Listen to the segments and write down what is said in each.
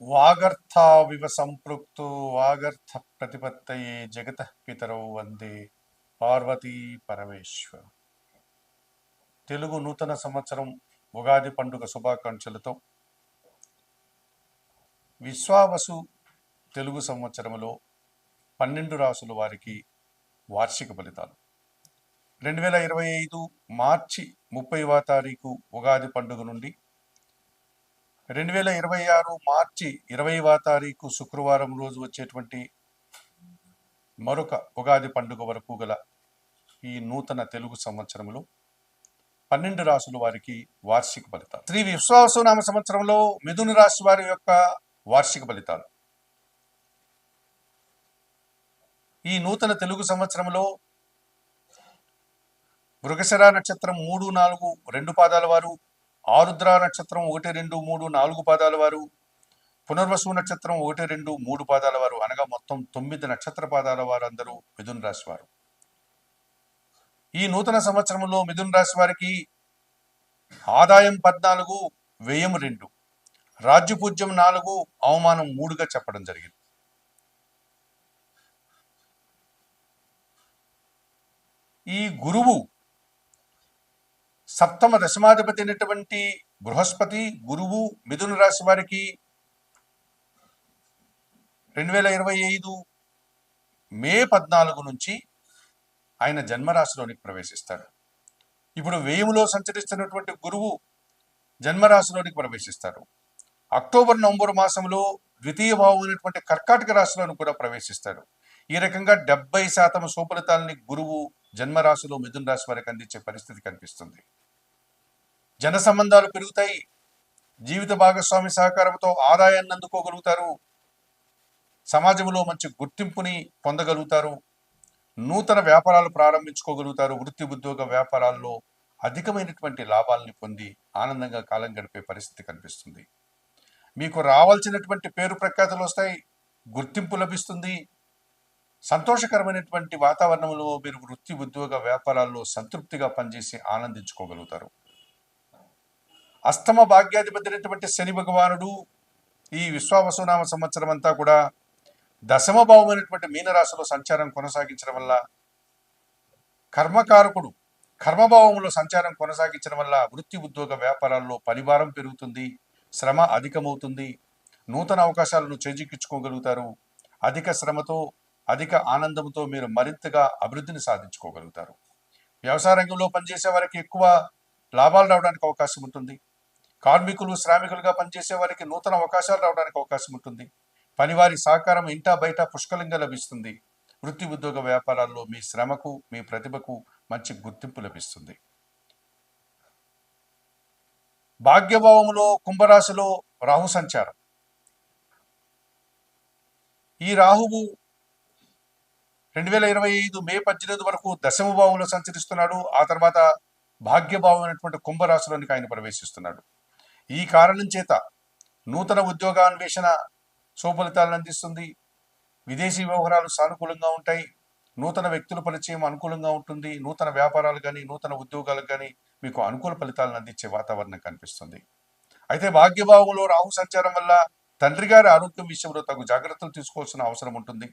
వాగర్థావివ సంపృక్తో వాగర్థ ప్రతిపత్తయే జగతః పితరౌ వందే పార్వతీ పరమేశ్వర. తెలుగు నూతన సంవత్సరం ఉగాది పండుగ శుభాకాంక్షలతో విశ్వావసు తెలుగు సంవత్సరంలో 12 రాసుల వారికి వార్షిక ఫలితాలు. 2025 మార్చి 30వ తారీఖు ఉగాది పండుగ నుండి 2026 మార్చి 20వ తారీఖు శుక్రవారం రోజు వచ్చేటువంటి మరొక ఉగాది పండుగ వరకు గల ఈ నూతన తెలుగు సంవత్సరంలో 12 రాసుల వారికి వార్షిక ఫలితాలు. శ్రీ విశ్వావసునామ సంవత్సరంలో మిథున రాశి వారి యొక్క వార్షిక ఫలితాలు. ఈ నూతన తెలుగు సంవత్సరంలో మృగశిర నక్షత్రం 3, 4, 2 పాదాల వారు, ఆరుద్ర నక్షత్రం 1, 2, 3, 4 పాదాల వారు, పునర్వసు నక్షత్రం 1, 2, 3 పాదాల వారు, అనగా మొత్తం 9 నక్షత్ర పాదాల వారు అందరూ మిథున రాశి వారు. ఈ నూతన సంవత్సరంలో మిథున రాశి వారికి ఆదాయం 14, వ్యయం 2, రాజ్యపూజ్యం 4, అవమానం 3గా చెప్పడం జరిగింది. ఈ గురువు సప్తమ దశమాధిపతి అయినటువంటి బృహస్పతి గురువు మిథున రాశి వారికి 2025 మే 14 నుంచి ఆయన జన్మరాశిలోనికి ప్రవేశిస్తాడు. ఇప్పుడు వ్యయములో సంచరిస్తున్నటువంటి గురువు జన్మరాశిలోనికి ప్రవేశిస్తాడు. అక్టోబర్, నవంబర్ మాసంలో ద్వితీయ భావం అయినటువంటి కర్కాటక రాశిలోని కూడా ప్రవేశిస్తాడు. ఈ రకంగా 70% సుఫలితాలని గురువు జన్మరాశిలో మిథున రాశి వారికి అందించే పరిస్థితి కనిపిస్తుంది. జన సంబంధాలు పెరుగుతాయి. జీవిత భాగస్వామి సహకారంతో ఆదాయాన్ని అందుకోగలుగుతారు. సమాజంలో మంచి గుర్తింపుని పొందగలుగుతారు. నూతన వ్యాపారాలు ప్రారంభించుకోగలుగుతారు. వృత్తి ఉద్యోగ వ్యాపారాల్లో అధికమైనటువంటి లాభాలని పొంది ఆనందంగా కాలం గడిపే పరిస్థితి కనిపిస్తుంది. మీకు రావాల్సినటువంటి పేరు ప్రఖ్యాతులు వస్తాయి. గుర్తింపు లభిస్తుంది. సంతోషకరమైనటువంటి వాతావరణంలో మీరు వృత్తి ఉద్యోగ వ్యాపారాల్లో సంతృప్తిగా పనిచేసి ఆనందించుకోగలుగుతారు. అష్టమ భాగ్యాధిపతి అయినటువంటి శని భగవానుడు ఈ విశ్వావసునామ సంవత్సరం అంతా కూడా దశమ భావమైనటువంటి మీనరాశిలో సంచారం కొనసాగించడం వల్ల కర్మకారకుడు కర్మభావంలో సంచారం కొనసాగించడం వల్ల వృత్తి ఉద్యోగ వ్యాపారాల్లో పరిభారం పెరుగుతుంది. శ్రమ అధికమవుతుంది. నూతన అవకాశాలను చేజిక్కించుకోగలుగుతారు. అధిక శ్రమతో అధిక ఆనందంతో మీరు మరింతగా అభివృద్ధిని సాధించుకోగలుగుతారు. వ్యవసాయ రంగంలో పనిచేసే వారికి ఎక్కువ లాభాలు రావడానికి అవకాశం ఉంటుంది. కార్మికులు శ్రామికులుగా పనిచేసే వారికి నూతన అవకాశాలు రావడానికి అవకాశం ఉంటుంది. పనివారి సహకారం ఇంటా బయట పుష్కలంగా లభిస్తుంది. వృత్తి ఉద్యోగ వ్యాపారాల్లో మీ శ్రమకు మీ ప్రతిభకు మంచి గుర్తింపు లభిస్తుంది. భాగ్యభావంలో కుంభరాశిలో రాహు సంచారం. ఈ రాహువు 2025 మే 18 వరకు దశమ భావంలో సంచరిస్తున్నాడు. ఆ తర్వాత భాగ్యభావం అయినటువంటి కుంభరాశిలోనికి ఆయన ప్రవేశిస్తున్నాడు. ఈ కారణం చేత నూతన ఉద్యోగాన్వేషణ సుఫలితాలను అందిస్తుంది. విదేశీ వ్యవహారాలు సానుకూలంగా ఉంటాయి. నూతన వ్యక్తుల పరిచయం అనుకూలంగా ఉంటుంది. నూతన వ్యాపారాలు కానీ నూతన ఉద్యోగాలకు కానీ మీకు అనుకూల ఫలితాలను అందించే వాతావరణం కనిపిస్తుంది. అయితే భాగ్యభావంలో రాహు సంచారం వల్ల తండ్రి గారి ఆరోగ్యం విషయంలో తగు జాగ్రత్తలు తీసుకోవాల్సిన అవసరం ఉంటుంది.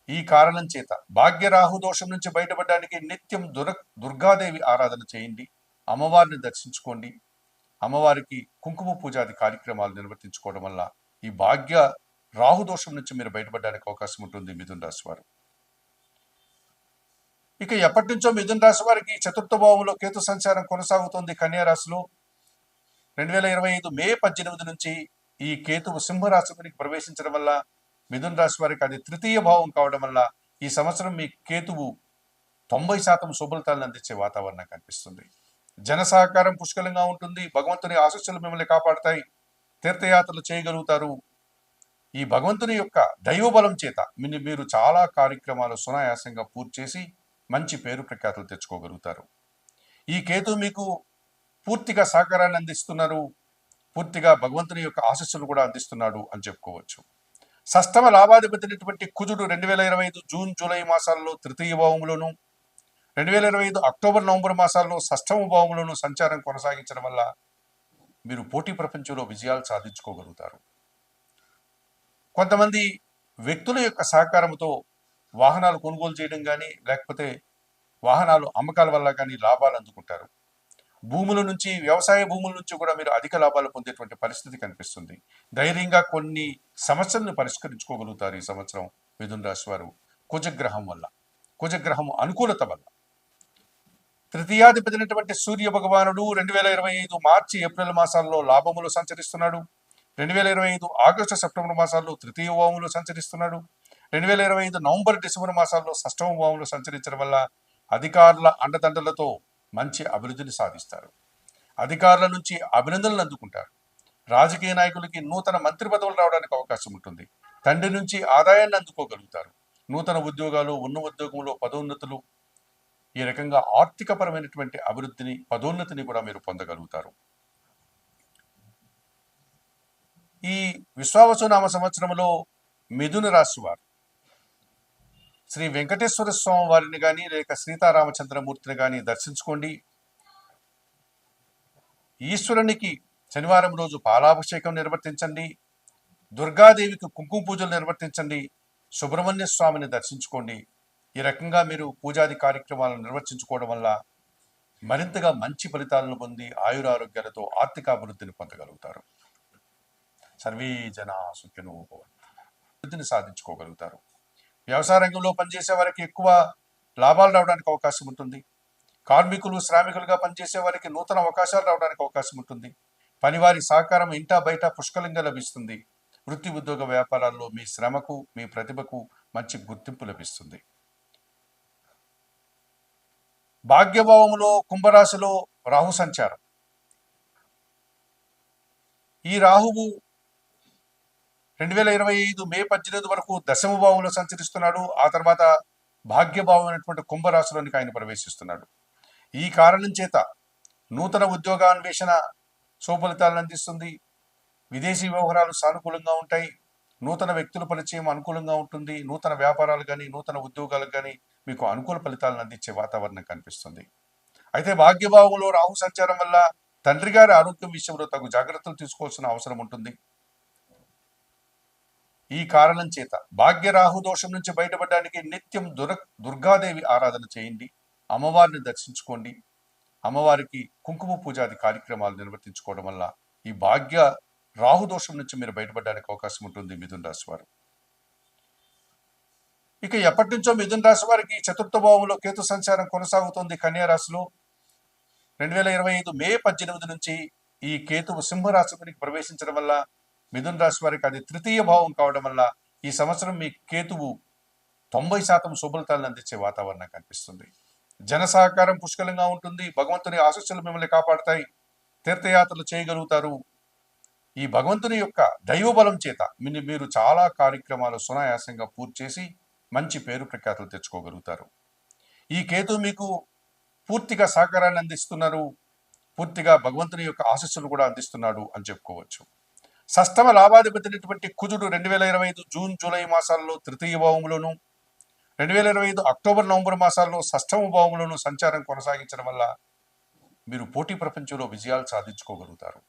ఈ కారణం చేత భాగ్య రాహు దోషం నుంచి బయటపడడానికి నిత్యం దుర్గాదేవి ఆరాధన చేయండి. అమ్మవారిని దర్శించుకోండి. అమ్మవారికి కుంకుమ పూజాది కార్యక్రమాలు నిర్వర్తించుకోవడం వల్ల ఈ భాగ్య రాహు దోషం నుంచి మీరు బయటపడడానికి అవకాశం ఉంటుంది మిథున రాశి వారు. ఇక ఎప్పటి నుంచో మిథున రాశి వారికి చతుర్థ భావంలో కేతు సంచారం కొనసాగుతోంది. కన్యా రాశిలో 2025 మే 18 నుంచి ఈ కేతువు సింహరాశికి ప్రవేశించడం వల్ల మిథున రాశి వారికి అది తృతీయ భావం కావడం వల్ల ఈ సంవత్సరం మీ కేతువు 90% శుభఫలితాలను అందించే వాతావరణం కనిపిస్తుంది. జన సహకారం పుష్కలంగా ఉంటుంది. భగవంతుని ఆశీస్సులు మిమ్మల్ని కాపాడుతాయి. తీర్థయాత్రలు చేయగలుగుతారు. ఈ భగవంతుని యొక్క దైవబలం చేత మీరు చాలా కార్యక్రమాలు సునాయాసంగా పూర్తి చేసి మంచి పేరు ప్రఖ్యాతులు తెచ్చుకోగలుగుతారు. ఈ కేతు మీకు పూర్తిగా సహకారాన్ని అందిస్తున్నారు. పూర్తిగా భగవంతుని యొక్క ఆశీస్సులు కూడా అందిస్తున్నాడు అని చెప్పుకోవచ్చు. షష్టమ లాభాధిపతి అయినటువంటి కుజుడు 2025 జూన్, జూలై మాసాల్లో తృతీయ భావంలోను, 2025 అక్టోబర్, నవంబర్ మాసాల్లో షష్టమ భావంలోను సంచారం కొనసాగించడం వల్ల మీరు పోటీ ప్రపంచంలో విజయాలు సాధించుకోగలుగుతారు. కొంతమంది వ్యక్తుల యొక్క సహకారంతో వాహనాలు కొనుగోలు చేయడం కానీ, లేకపోతే వాహనాలు అమ్మకాల వల్ల కానీ లాభాలు అందుకుంటారు. భూముల నుంచి, వ్యవసాయ భూముల నుంచి కూడా మీరు అధిక లాభాలు పొందేటువంటి పరిస్థితి కనిపిస్తుంది. ధైర్యంగా కొన్ని సమస్యలను పరిష్కరించుకోగలుగుతారు ఈ సంవత్సరం మిథున రాశి వారు, కుజగ్రహం వల్ల, కుజగ్రహం అనుకూలత వల్ల. తృతీయాధిపతి అయినటువంటి సూర్య భగవానుడు 2025 మార్చి ఏప్రిల్ మాసాల్లో లాభములు సంచరిస్తున్నాడు. 2025 ఆగస్టు సెప్టెంబర్ మాసాల్లో తృతీయ భావములు సంచరిస్తున్నాడు. 2025 నవంబర్ డిసెంబర్ మాసాల్లో షష్టమ భావములు సంచరించడం వల్ల అధికారుల అండదండలతో మంచి అభివృద్ధిని సాధిస్తారు. అధికారుల నుంచి అభినందనలు అందుకుంటారు. రాజకీయ నాయకులకి నూతన మంత్రి పదవులు రావడానికి అవకాశం ఉంటుంది. తండ్రి నుంచి ఆదాయాన్ని అందుకోగలుగుతారు. నూతన ఉద్యోగాలు, ఉన్న ఉద్యోగంలో పదోన్నతులు, ఈ రకంగా ఆర్థికపరమైనటువంటి అభివృద్ధిని, పదోన్నతిని కూడా మీరు పొందగలుగుతారు. ఈ విశ్వావసునామ సంవత్సరంలో మిథున రాశి వారు శ్రీ వెంకటేశ్వర స్వామి వారిని కానీ, లేక సీతారామచంద్రమూర్తిని కానీ దర్శించుకోండి. ఈశ్వరునికి శనివారం రోజు పాలాభిషేకం నిర్వర్తించండి. దుర్గాదేవికి కుంకుమ పూజలు నిర్వర్తించండి. సుబ్రహ్మణ్య స్వామిని దర్శించుకోండి. ఈ రకంగా మీరు పూజాది కార్యక్రమాలను నిర్వర్తించుకోవడం వల్ల మరింతగా మంచి ఫలితాలను పొంది ఆయురారోగ్యాలతో ఆర్థిక అభివృద్ధిని పొందగలుగుతారు. సర్వే జనా సుఖినో భవంతు. అభివృద్ధిని సాధించుకోగలుగుతారు. వ్యవసాయ రంగంలో పనిచేసే వారికి ఎక్కువ లాభాలు రావడానికి అవకాశం ఉంటుంది. కార్మికులు, శ్రామికులుగా పనిచేసే వారికి నూతన అవకాశాలు రావడానికి అవకాశం ఉంటుంది. పనివారి సహకారం ఇంటా బయట పుష్కలంగా లభిస్తుంది. వృత్తి, ఉద్యోగ, వ్యాపారాల్లో మీ శ్రమకు, మీ ప్రతిభకు మంచి గుర్తింపు లభిస్తుంది. భాగ్యభావములో కుంభరాశిలో రాహు సంచారం. ఈ రాహువు 2025 మే 18 వరకు దశమ భావంలో సంచరిస్తున్నాడు. ఆ తర్వాత భాగ్యభావం అయినటువంటి కుంభరాశిలోనికి ఆయన ప్రవేశిస్తున్నాడు. ఈ కారణం చేత నూతన ఉద్యోగాన్వేషణ శుభఫలితాలను అందిస్తుంది. విదేశీ వ్యవహారాలు సానుకూలంగా ఉంటాయి. నూతన వ్యక్తుల పరిచయం అనుకూలంగా ఉంటుంది. నూతన వ్యాపారాలు కానీ, నూతన ఉద్యోగాలకు కానీ మీకు అనుకూల ఫలితాలను అందించే వాతావరణం కనిపిస్తుంది. అయితే భాగ్యభావంలో రాహు సంచారం వల్ల తండ్రి గారి ఆరోగ్యం విషయంలో తగు జాగ్రత్తలు తీసుకోవాల్సిన అవసరం ఉంటుంది. ఈ కారణం చేత భాగ్య రాహు దోషం నుంచి బయటపడడానికి నిత్యం దుర్గాదేవి ఆరాధన చేయండి. అమ్మవారిని దర్శించుకోండి. అమ్మవారికి కుంకుమ పూజాది కార్యక్రమాలు నిర్వర్తించుకోవడం వల్ల ఈ భాగ్య రాహు దోషం నుంచి మీరు బయటపడడానికి అవకాశం ఉంటుంది మిథున రాశి వారు. ఇక ఎప్పటి నుంచో మిథున రాశి వారికి చతుర్థ భావంలో కేతు సంచారం కొనసాగుతోంది. కన్యా రాశిలో 2025 మే 18 నుంచి ఈ కేతువు సింహరాశికి ప్రవేశించడం వల్ల మిథున రాశి వారికి అది తృతీయ భావం కావడం వల్ల ఈ సంవత్సరం మీ కేతువు 90% శుభఫలితాలను అందించే వాతావరణం కనిపిస్తుంది. జన సహకారం పుష్కలంగా ఉంటుంది. భగవంతుని ఆశీస్సులు మిమ్మల్ని కాపాడతాయి. తీర్థయాత్రలు చేయగలుగుతారు. ఈ భగవంతుని యొక్క దైవబలం చేత మీరు చాలా కార్యక్రమాలు సునాయాసంగా పూర్తి చేసి మంచి పేరు ప్రఖ్యాతులు తెచ్చుకోగలుగుతారు. ఈ కేతు మీకు పూర్తిగా సహకారాన్ని అందిస్తున్నారు. పూర్తిగా భగవంతుని యొక్క ఆశీస్సులు కూడా అందిస్తున్నాడు అని చెప్పుకోవచ్చు. షష్టమ లాభాధిపతి అయినటువంటి కుజుడు 2025 జూన్ జూలై మాసాల్లో తృతీయ భావంలోను, 2025 అక్టోబర్ నవంబర్ మాసాల్లో షష్టమ భావంలోను సంచారం కొనసాగించడం వల్ల మీరు పోటీ ప్రపంచంలో విజయాలు సాధించుకోగలుగుతారు.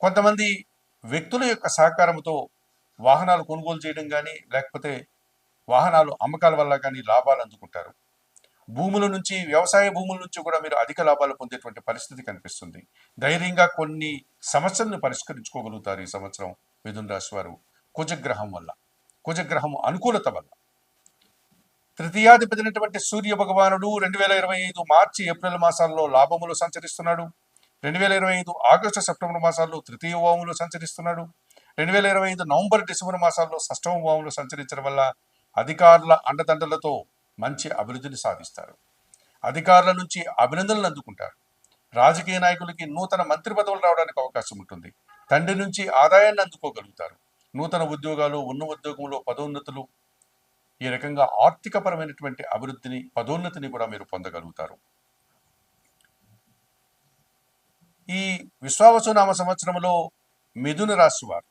కొంతమంది వ్యక్తుల యొక్క సహకారంతో వాహనాలు కొనుగోలు చేయడం కానీ, లేకపోతే వాహనాలు అమ్మకాల వల్ల కానీ లాభాలు అందుకుంటారు. భూముల నుంచి, వ్యవసాయ భూముల నుంచి కూడా మీరు అధిక లాభాలు పొందేటువంటి పరిస్థితి కనిపిస్తుంది. ధైర్యంగా కొన్ని సమస్యలను పరిష్కరించుకోగలుగుతారు ఈ సంవత్సరం మిథున రాశి వారు, కుజగ్రహం వల్ల, కుజగ్రహం అనుకూలత వల్ల. తృతీయాధిపతి అయినటువంటి సూర్య భగవానుడు 2025 మార్చి ఏప్రిల్ మాసాల్లో లాభములు సంచరిస్తున్నాడు. 2025 ఆగస్టు సెప్టెంబర్ మాసాల్లో తృతీయ భావంలో సంచరిస్తున్నాడు. 2025 నవంబర్ డిసెంబర్ మాసాల్లో షష్టమ భావంలో సంచరించడం వల్ల అధికారుల అండదండలతో మంచి అభివృద్ధిని సాధిస్తారు. అధికారుల నుంచి అభినందనలు అందుకుంటారు. రాజకీయ నాయకులకి నూతన మంత్రి పదవులు రావడానికి అవకాశం ఉంటుంది. తండ్రి నుంచి ఆదాయాన్ని అందుకోగలుగుతారు. నూతన ఉద్యోగాలు, ఉన్న ఉద్యోగంలో పదోన్నతులు, ఈ రకంగా ఆర్థికపరమైనటువంటి అభివృద్ధిని, పదోన్నతిని కూడా మీరు పొందగలుగుతారు. ఈ విశ్వావసునామ సంవత్సరంలో మిథున రాశి వారు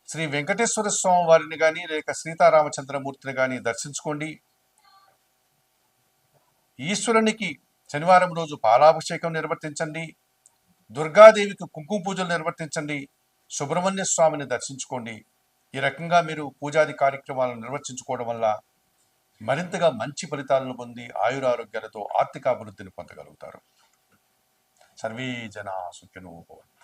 శ్రీ వెంకటేశ్వర స్వామి వారిని కానీ, లేక సీతారామచంద్రమూర్తిని కానీ దర్శించుకోండి. ఈశ్వరునికి శనివారం రోజు పాలాభిషేకం నిర్వర్తించండి. దుర్గాదేవికి కుంకుమ పూజలు నిర్వర్తించండి, సుబ్రహ్మణ్య స్వామిని దర్శించుకోండి. ఈ రకంగా మీరు పూజాది కార్యక్రమాలను నిర్వర్తించుకోవడం వల్ల మరింతగా మంచి ఫలితాలను పొంది ఆయురారోగ్యాలతో ఆర్థిక అభివృద్ధిని పొందగలుగుతారు. సర్వే జనా సుఖినో భవంతు.